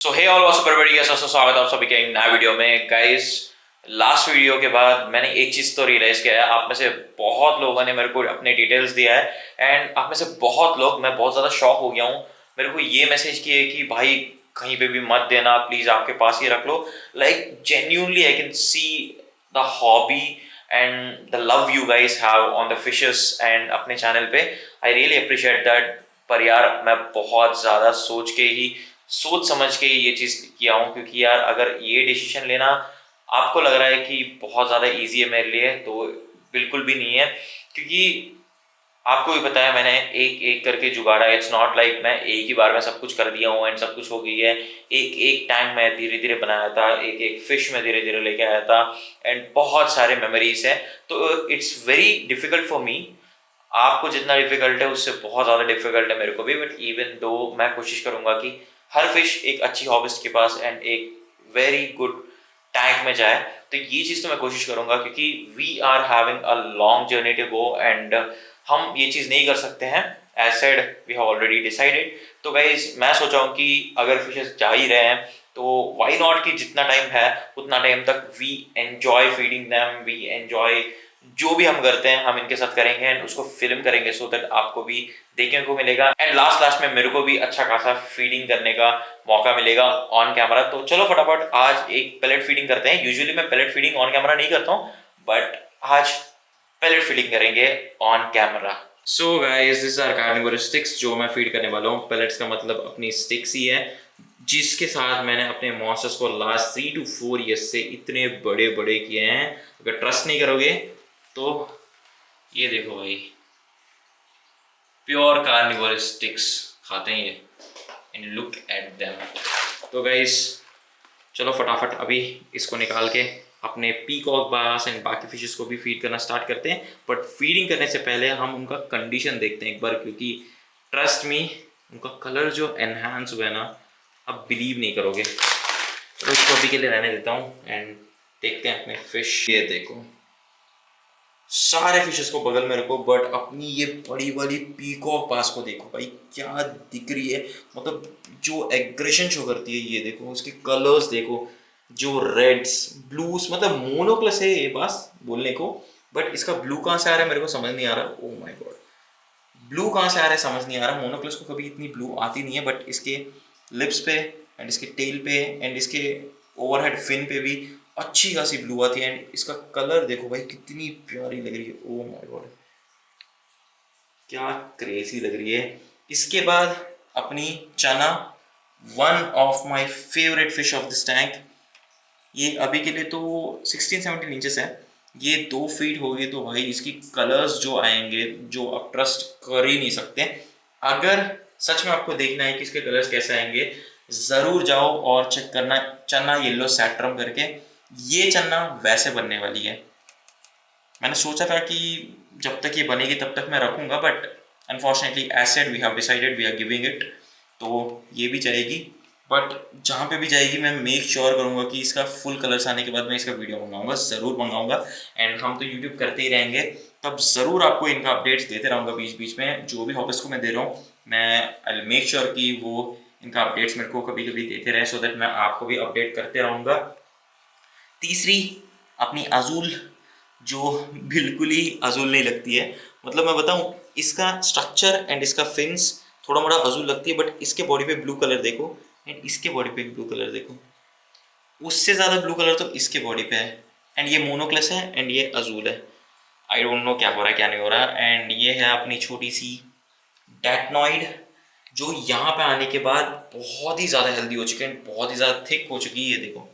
सो हे all what's up everybody, कैसा स्वागत है आप सभी के एक नया वीडियो में। गाइस, लास्ट वीडियो के बाद मैंने एक चीज़ तो रियलाइज़ किया है, आप में से बहुत लोगों ने मेरे को अपने डिटेल्स दिया है एंड आप में से बहुत लोग, मैं बहुत ज़्यादा शॉक हो गया हूँ, मेरे को ये मैसेज किए कि भाई कहीं पे भी मत देना, प्लीज़ आपके पास ही रख लो। Like genuinely I can see the hobby and the love you guys have on the fishes and अपने चैनल पे। I really appreciate that. पर यार मैं बहुत ज़्यादा सोच समझ के ये चीज़ किया हूँ, क्योंकि यार अगर ये डिसीजन लेना आपको लग रहा है कि बहुत ज़्यादा इजी है मेरे लिए, तो बिल्कुल भी नहीं है। क्योंकि आपको भी पता है मैंने एक एक करके जुगाड़ा है। इट्स नॉट लाइक मैं एक ही बार में सब कुछ कर दिया हूँ एंड सब कुछ हो गई है। एक एक टैंक मैं धीरे धीरे बनाया था, एक एक फिश में धीरे धीरे लेके आया था एंड बहुत सारे मेमोरीज हैं। तो it's very difficult for me. आपको जितना डिफिकल्ट है उससे बहुत ज़्यादा डिफिकल्ट है मेरे को भी, बट इवन दो मैं कोशिश करूँगा कि हर फिश एक अच्छी हॉबिस्ट के पास एंड एक वेरी गुड टैंक में जाए। तो ये चीज़ तो मैं कोशिश करूँगा, क्योंकि we are having a long journey to go and हम ये चीज़ नहीं कर सकते हैं। As said we have already decided. तो गाइज मैं सोचा हूँ कि अगर फिशेस जा ही रहे हैं तो वाई नॉट कि जितना टाइम है उतना टाइम तक we enjoy feeding them, we enjoy जो भी हम करते हैं हम इनके साथ करेंगे एंड उसको फिल्म करेंगे, सो दैट आपको भी देखने को मिलेगा एंड लास्ट में मेरे को भी अच्छा खासा फीडिंग करने का मौका मिलेगा ऑन कैमरा। तो चलो फटाफट आज एक पेलेट फीडिंग करते हैं। यूजुअली मैं पेलेट फीडिंग ऑन कैमरा नहीं करता हूँ, बट आज पेलेट फीडिंग करेंगे on camera. So guys, this are carnivorous sticks जो मैं फीड करने वाला हूँ। पेलेट्स का मतलब अपनी स्टिक्स ही है, जिसके साथ मैंने अपने मॉन्स्टर्स को लास्ट 3 to 4 ईयर्स से इतने बड़े बड़े किए हैं। अगर ट्रस्ट नहीं करोगे तो ये देखो भाई, प्योर कार्निवोरस स्टिक्स खाते हैं ये, एंड लुक एट देम। तो गाइस चलो फटाफट अभी इसको निकाल के अपने पीकॉक बास एंड बाकी फिशेस को भी फीड करना स्टार्ट करते हैं। बट फीडिंग करने से पहले हम उनका कंडीशन देखते हैं एक बार, क्योंकि ट्रस्ट मी उनका कलर जो एनहांस हुआ है ना, आप बिलीव नहीं करोगे। तो उसको अभी के लिए रहने देता हूँ एंड देखते हैं अपने फिश। ये देखो सारे फिशेस को बगल में रखो, बट अपनी ये बड़ी वाली पीकॉक बास को देखो भाई, क्या दिख रही है। मतलब जो एग्रेशन शो करती है, ये देखो उसके कलर्स देखो, जो रेड्स ब्लूज, मतलब मोनोक्लस है ये बास बोलने को, बट इसका ब्लू कहाँ से आ रहा है मेरे को समझ नहीं आ रहा। ओ माय गॉड, ब्लू कहाँ से आ रहा है समझ नहीं आ रहा। मोनोक्लस को कभी इतनी ब्लू आती नहीं है, बट इसके लिप्स पे एंड इसके टेल पे एंड इसके ओवरहेड फिन पे भी अच्छी खासी ब्लू आती है। एंड इसका कलर देखो भाई कितनी प्यारी लग रही है। ओ माय गॉड, क्या क्रेजी लग रही है। इसके बाद अपनी चना, one of my favourite fish of this tank. ये अभी के लिए तो 16-17 इंचेस है। ये 2 फीट हो गए तो भाई इसकी कलर्स जो आएंगे, जो आप ट्रस्ट कर ही नहीं सकते। अगर सच में आपको देखना है कि इसके कलर्स कैसे आएंगे, ज़रूर जाओ और चेक करना चन्ना येलो सैट्रम करके। ये चन्ना वैसे बनने वाली है। मैंने सोचा था कि जब तक ये बनेगी तब तक मैं रखूँगा, but unfortunately as said we have decided we are giving it. तो ये भी जाएगी, बट जहाँ पे भी जाएगी मैं मेक श्योर करूँगा कि इसका फुल कलर्स आने के बाद मैं इसका वीडियो मंगाऊंगा, ज़रूर मंगाऊंगा। एंड हम तो यूट्यूब करते ही रहेंगे, तब ज़रूर आपको इनका अपडेट्स देते रहूँगा बीच बीच में। जो भी हॉबीज़ को मैं दे रहा हूँ, मैं आई मेक श्योर कि वो इनका अपडेट्स मेरे को कभी कभी देते रहे, सो दैट मैं आपको भी अपडेट करते रहूँगा। तीसरी अपनी अजूल, जो बिल्कुल ही अजूल नहीं लगती है। मतलब मैं बताऊँ, इसका स्ट्रक्चर एंड इसका फिन्स थोड़ा मोड़ा अजूल लगती है, बट इसके बॉडी पे ब्लू कलर देखो एंड इसके बॉडी पे ब्लू कलर देखो, उससे ज़्यादा ब्लू कलर तो इसके बॉडी पे है। एंड ये मोनोक्लस है एंड ये अजूल है। आई डोंट नो क्या हो रहा है क्या नहीं हो रहा। एंड ये है अपनी छोटी सी डेटनॉइड, जो यहाँ पे आने के बाद बहुत ही ज़्यादा हेल्दी हो चुकी है, बहुत ही ज़्यादा थिक हो चुकी है। ये देखो,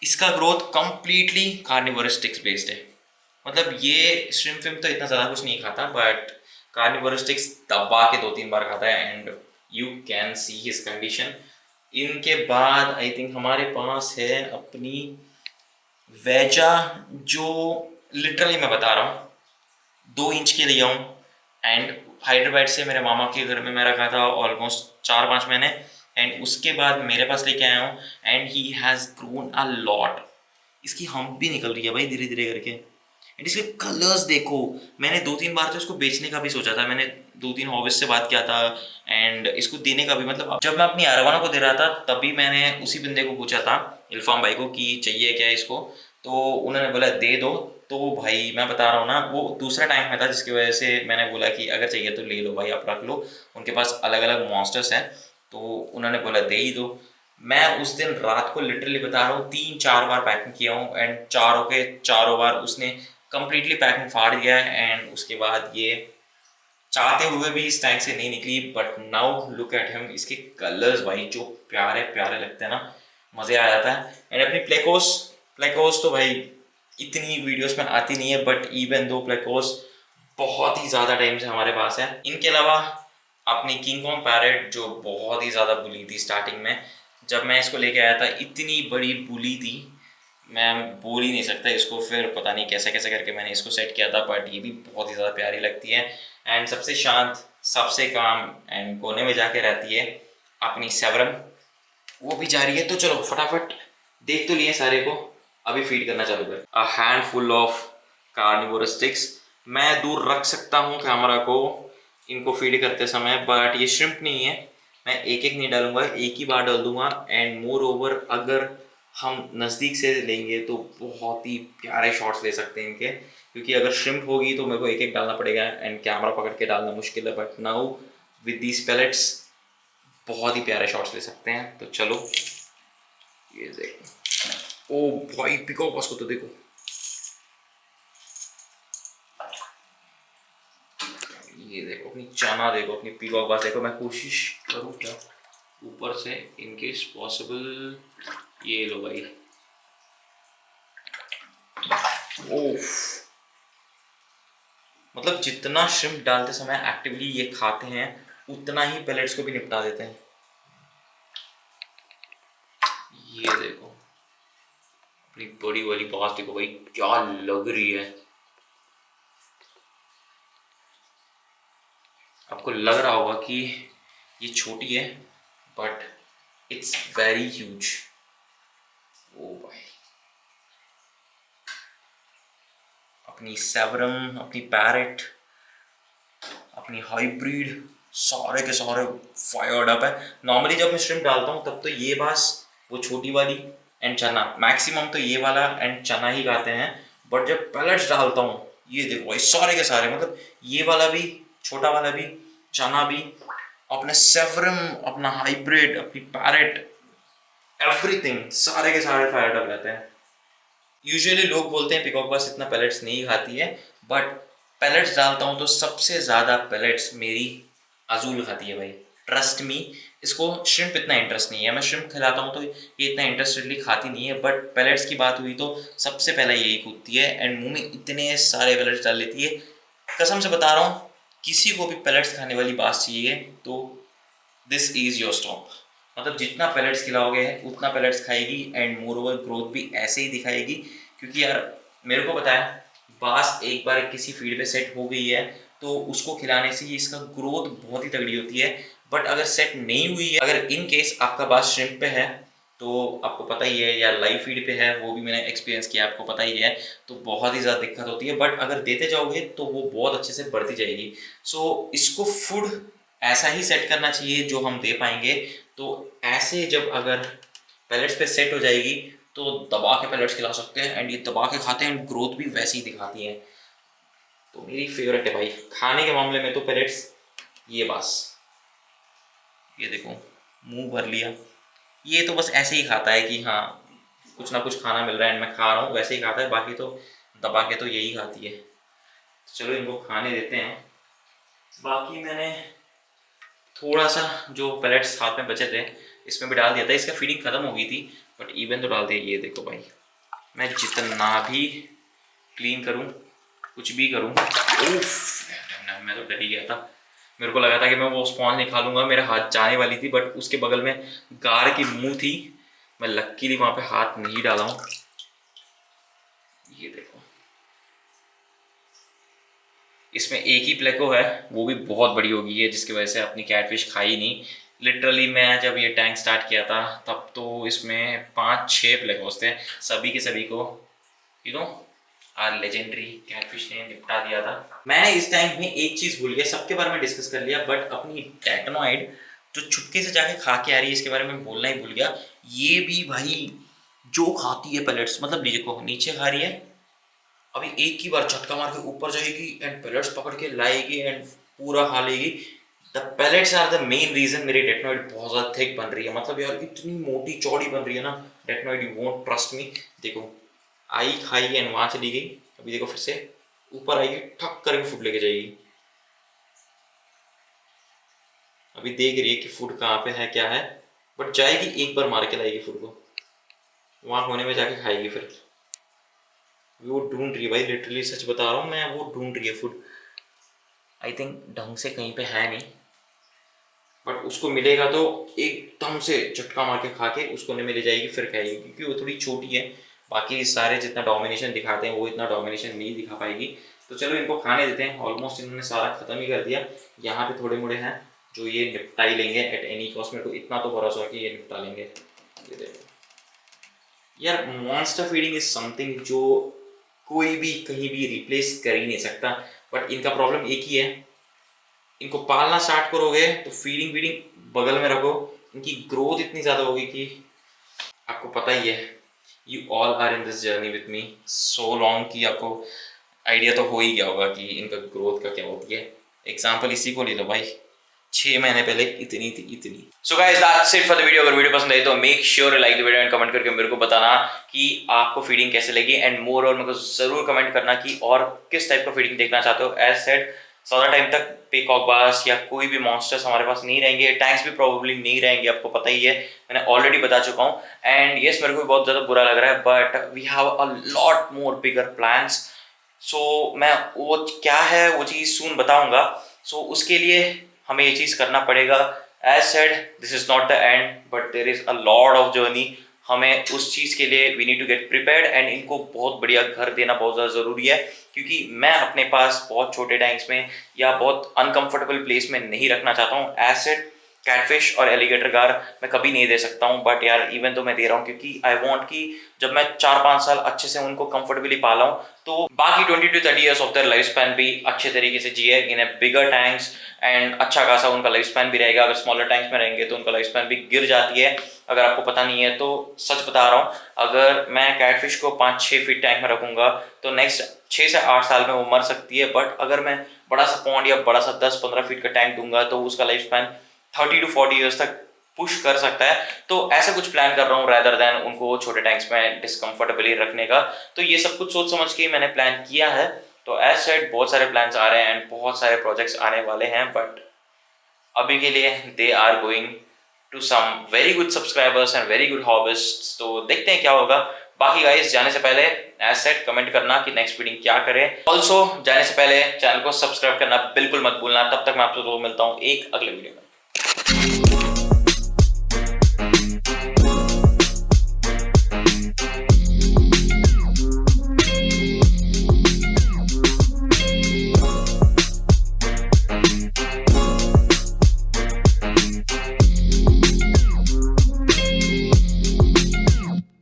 इसका growth completely carnivorous sticks based है। मतलब ये श्रिम्प फिम तो इतना ज़्यादा कुछ नहीं खाता, बट कार्निवोरस स्टिक्स दबा के 2-3 बार खाता है and you can see his condition. इनके बाद आई थिंक हमारे पास है अपनी वेजा, जो लिटरली मैं बता रहा हूँ 2 इंच के लिया हूँ एंड हैदराबाद से मेरे मामा के घर में मैं रखा था ऑलमोस्ट 4-5 महीने। एंड उसके बाद मेरे पास लेके आया हूँ and he has grown a lot. इसकी हम्प भी निकल रही है भाई धीरे धीरे करके। एंड इसके कलर्स देखो, मैंने 2-3 बार तो इसको बेचने का भी सोचा था। मैंने 2-3 हॉबीज से बात किया था एंड इसको देने का भी मतलब जब मैं अपनी अरवाना को दे रहा था तभी मैंने उसी बंदे को पूछा था, इल्फाम भाई को, कि चाहिए क्या इसको, तो उन्होंने बोला दे दो। तो भाई मैं बता रहा हूँ ना, वो दूसरा टाइम में था जिसकी वजह से मैंने बोला कि अगर चाहिए तो ले लो भाई, आप रख लो, उनके पास अलग अलग मॉन्स्टर्स हैं, तो उन्होंने बोला दे ही दो। मैं उस दिन रात को लिटरली बता रहा हूँ 3-4 बार पैकिंग किया हूँ एंड चारों के चारों बार उसने कंप्लीटली पैकिंग फाड़ दिया है एंड उसके बाद ये चाहते हुए भी इस टैंक से नहीं निकली। But now look at him, इसके कलर्स भाई जो प्यारे प्यारे लगते हैं ना, मज़े आ जाता है। एंड अपनी प्लेकोस, प्लेकोस तो भाई इतनी वीडियोस में आती नहीं है, बट इवन दो प्लेकोस बहुत ही ज़्यादा टाइम से हमारे पास है। इनके अलावा अपनी किंग कॉन्ग पैरेट जो बहुत ही ज़्यादा बुली थी स्टार्टिंग में, जब मैं इसको लेके आया था इतनी बड़ी बुली थी, मैं बोल ही नहीं सकता इसको, फिर पता नहीं कैसे कैसे करके मैंने इसको सेट किया था, बट ये भी बहुत ही ज़्यादा प्यारी लगती है। एंड सबसे शांत, सबसे काम एंड कोने में जाके रहती है अपनी सेवरम, वो भी जा रही है। तो चलो फटाफट देख तो लिए सारे को, अभी फीड करना चालू कर। A hand full of carnivorous sticks, मैं दूर रख सकता हूँ कैमरा को इनको फीड करते समय, बट ये श्रिम्प नहीं है, मैं एक एक नहीं डालूंगा, एक ही बार डाल दूंगा। एंड मोर ओवर अगर हम नज़दीक से लेंगे तो बहुत ही प्यारे शॉट्स ले सकते हैं इनके, क्योंकि अगर श्रिम्प होगी तो मेरे को एक एक डालना पड़ेगा एंड कैमरा पकड़ के डालना मुश्किल है। But now with these pellets बहुत ही प्यारे शॉट्स ले सकते हैं। तो चलो ये देखो, ओ भाई पिकॉक बॉस को तो देखो, ये देखो अपनी चना देखो, अपनी पीकॉक बॉस देखो। मैं कोशिश करूँ क्या ऊपर से इन केस पॉसिबल, ये लो भाई, ओफ, मतलब जितना श्रिम्प डालते समय एक्टिवली ये खाते हैं उतना ही पैलेट्स को भी निपटा देते हैं। ये देखो अपनी बड़ी वाली बॉस देखो भाई क्या लग रही है, आपको लग रहा होगा कि ये छोटी है बट इट्स वेरी ह्यूज। ओ भाई अपनी सेवरम, अपनी पैरेट, अपनी हाइब्रिड, सारे के सारे फायर्ड अप है। नॉर्मली जब मैं श्रिम्प डालता हूँ तब तो ये बास, वो छोटी वाली एंड चना, मैक्सिमम तो ये वाला एंड चना ही खाते हैं। बट जब पैलेट्स डालता हूँ ये देखो भाई सारे के सारे, मतलब ये वाला भी, छोटा वाला भी, चना भी, अपने सेवरम, अपना हाइब्रिड, अपनी पैरेट, एवरीथिंग सारे के सारे फायर्ड अप रहते हैं। यूजुअली लोग बोलते हैं पिकॉक बस इतना पैलेट्स नहीं खाती है, बट पैलेट्स डालता हूँ तो सबसे ज़्यादा पैलेट्स मेरी अजूल खाती है भाई, ट्रस्ट मी। इसको श्रिम्प इतना इंटरेस्ट नहीं है, मैं श्रिम्प खिलाता हूँ तो ये इतना इंटरेस्टेडली खाती नहीं है, बट पैलेट्स की बात हुई तो सबसे पहले यही कूदती है एंड मुंह में इतने सारे पैलेट्स डाल लेती है। कसम से बता रहा हूँ, किसी को भी पैलेट्स खाने वाली बात चाहिए तो दिस इज़ योर स्टॉप। मतलब जितना पैलेट्स खिलाओगे उतना पैलेट्स खाएगी एंड मोर ओवर ग्रोथ भी ऐसे ही दिखाएगी, क्योंकि यार मेरे को पता है बास एक बार किसी फीड पे सेट हो गई है तो उसको खिलाने से ही इसका ग्रोथ बहुत ही तगड़ी होती है। बट अगर सेट नहीं हुई है, अगर इन केस आपका बास श्रिम्प पे है तो आपको पता ही है, या लाइव फीड पे है वो भी मैंने एक्सपीरियंस किया, आपको पता ही है, तो बहुत ही ज़्यादा दिक्कत होती है। बट अगर देते जाओगे तो वो बहुत अच्छे से बढ़ती जाएगी। सो इसको फूड ऐसा ही सेट करना चाहिए जो हम दे पाएंगे। तो ऐसे जब अगर पैलेट्स पे सेट हो जाएगी तो दबा के पैलेट्स खिला सकते हैं एंड ये दबा के खाते हैं एंड ग्रोथ भी वैसे ही दिखाती है। तो मेरी फेवरेट है भाई खाने के मामले में तो पैलेट्स। ये बस ये देखो मुंह भर लिया, ये तो बस ऐसे ही खाता है कि हाँ कुछ ना कुछ खाना मिल रहा है एंड मैं खा रहा हूँ, वैसे ही खाता है, बाकी तो दबा के तो यही खाती है। चलो इनको खाने देते हैं। बाकी मैंने थोड़ा सा जो पैलेट्स हाथ में बचे थे इसमें भी डाल दिया था, इसका फीडिंग ख़त्म हो गई थी बट इवन तो डाल दिया। ये देखो भाई मैं जितना भी क्लीन करूँ, कुछ भी करूँ, मैं तो डर ही गया था, मेरे को लगा था कि मैं वो स्पॉन्ज निकालूंगा, मेरे हाथ जाने वाली थी, बट उसके बगल में गार की मुंह थी, मैं लकीली वहाँ पे हाथ नहीं डाला हूँ। ये देखो इसमें एक ही प्लेको है, वो भी बहुत बड़ी हो गई है जिसकी वजह से अपनी कैटफिश खाई नहीं। लिटरली मैं जब ये टैंक स्टार्ट किया था तब तो इसमें 5-6 प्लेकोस थे, सभी के सभी को you know are legendary catfish ने निपटा दिया था। मैंने इस टैंक में एक चीज भूल गया, सबके बारे में डिस्कस कर लिया, बट अपनी टेक्नोइड जो छुपके से जाके खा के आ रही है इसके बारे में बोलना ही भूल गया। ये भी भाई जो खाती है पैलेट्स, मतलब देखो नीचे खा रही है, अभी एक ही बार झटका मार के ऊपर जाएगी एंड पैलेट्स पकड़ के लाएगी एंड पूरा खा लेगी। The pellets are the main reason मेरी डेटनॉइड बहुत ज़्यादा थिक बन रही है, मतलब यार इतनी मोटी चौड़ी बन रही है ना डेटनॉइड, यू वोंट ट्रस्ट मी। देखो आई खाई एंड वहाँ चली गई, अभी देखो फिर से ऊपर आएगी, ठक करके फूड लेके जाएगी। अभी देख रही है कि फूड कहाँ पे है क्या है, बट जाएगी एक बार मार के लाएगी फूड को, वहाँ होने में जाके खाएगी फिर। वो ढूंढ रही है भाई, लिटरली सच बता रहा हूँ मैं, वो ढूंढ रही है फूड। आई थिंक ढंग से कहीं पे है नहीं, बट उसको मिलेगा तो एकदम से झटका मार के खा के उसको नहीं मिल जाएगी फिर खाएगी, क्योंकि वो थोड़ी छोटी है। बाकी सारे जितना डोमिनेशन दिखाते हैं वो इतना डोमिनेशन नहीं दिखा पाएगी। तो चलो इनको खाने देते हैं, ऑलमोस्ट इन्होंने सारा खत्म ही कर दिया। यहाँ पे थोड़े मोड़े हैं जो ये निपटा ही लेंगे एट एनी कॉस्ट, मेरे को इतना तो भरोसा है कि ये निपटा लेंगे। ये देखो यार, मॉन्स्टर फीडिंग इज समथिंग जो कोई भी कहीं भी रिप्लेस कर ही नहीं सकता, बट इनका प्रॉब्लम एक ही है, इनको पालना स्टार्ट करोगे तो फीडिंग वीडिंग बगल में रखो, इनकी ग्रोथ इतनी ज़्यादा होगी कि आपको पता ही है, you all are in this journey with me so long कि आपको आइडिया तो हो ही गया होगा कि इनका ग्रोथ का क्या होती है। एग्जाम्पल इसी को ले लो भाई, 6 महीने पहले इतनी थी इतनी। So guys that's it for the video. अगर वीडियो पसंद आई तो make sure like the video and comment करके मेरे को बताना कि आपको फीडिंग कैसे लगी, एंड मोर और मेरे को जरूर कमेंट करना कि और किस टाइप का फीडिंग देखना चाहते हो। एज सेड ज़्यादा टाइम तक पीकॉक बास या कोई भी मॉन्स्टर्स हमारे पास नहीं रहेंगे, टैंक्स भी प्रोबेबली नहीं रहेंगे, आपको पता ही है, मैंने ऑलरेडी बता चुका हूँ। एंड यस मेरे को भी बहुत ज़्यादा बुरा लग रहा है, but we have a lot more bigger plans. So मैं वो क्या है वो चीज़ सून बताऊंगा। सो उसके लिए हमें ये चीज़ करना पड़ेगा। As said this is not the end but there is a lot of journey. हमें उस चीज़ के लिए we need to get prepared, and इनको बहुत बढ़िया घर देना बहुत ज़्यादा ज़रूरी है, क्योंकि मैं अपने पास बहुत छोटे टैंक्स में या बहुत अनकंफर्टेबल प्लेस में नहीं रखना चाहता हूँ। एज सेड कैटफिश और एलिगेटर गार मैं कभी नहीं दे सकता हूँ, बट यार इवन तो मैं दे रहा हूँ क्योंकि आई वांट कि जब मैं 4-5 साल अच्छे से उनको कंफर्टेबली पाला हूँ तो बाकी 20 to 30 years of their life span भी अच्छे तरीके से जिए इन ए बिगर टैंक्स, एंड अच्छा खासा उनका लाइफ स्पैन भी रहेगा। अगर स्मॉलर टैंक्स में रहेंगे तो उनका लाइफ स्पैन भी गिर जाती है। अगर आपको पता नहीं है तो सच बता रहा हूँ, अगर मैं कैटफिश को 5-6 फीट टैंक में रखूंगा तो नेक्स्ट 6 से 8 साल में वो मर सकती है, बट अगर मैं बड़ा सा पॉन्ड या बड़ा सा 10-15 फीट का टैंक दूंगा तो उसका लाइफ स्पैन 30 to 40 ईयर्स तक पुश कर सकता है। तो ऐसा कुछ प्लान कर रहा हूँ रैदर देन उनको छोटे टैंक्स में डिस्कम्फर्टेबली रखने का। तो ये सब कुछ सोच समझ के मैंने प्लान किया है। तो एज सेड बहुत सारे प्लान्स आ रहे हैं एंड बहुत सारे प्रोजेक्ट्स आने वाले हैं, बट अभी के लिए they are going to some very good subscribers and very good hobbyist. तो देखते हैं क्या होगा। बाकी गाइस जाने से पहले एज सेड कमेंट करना कि नेक्स्ट वीडियो क्या करें। ऑल्सो जाने से पहले चैनल को सब्सक्राइब करना बिल्कुल मत भूलना। तब तक मैं आपसे मिलता हूँ एक अगले वीडियो में।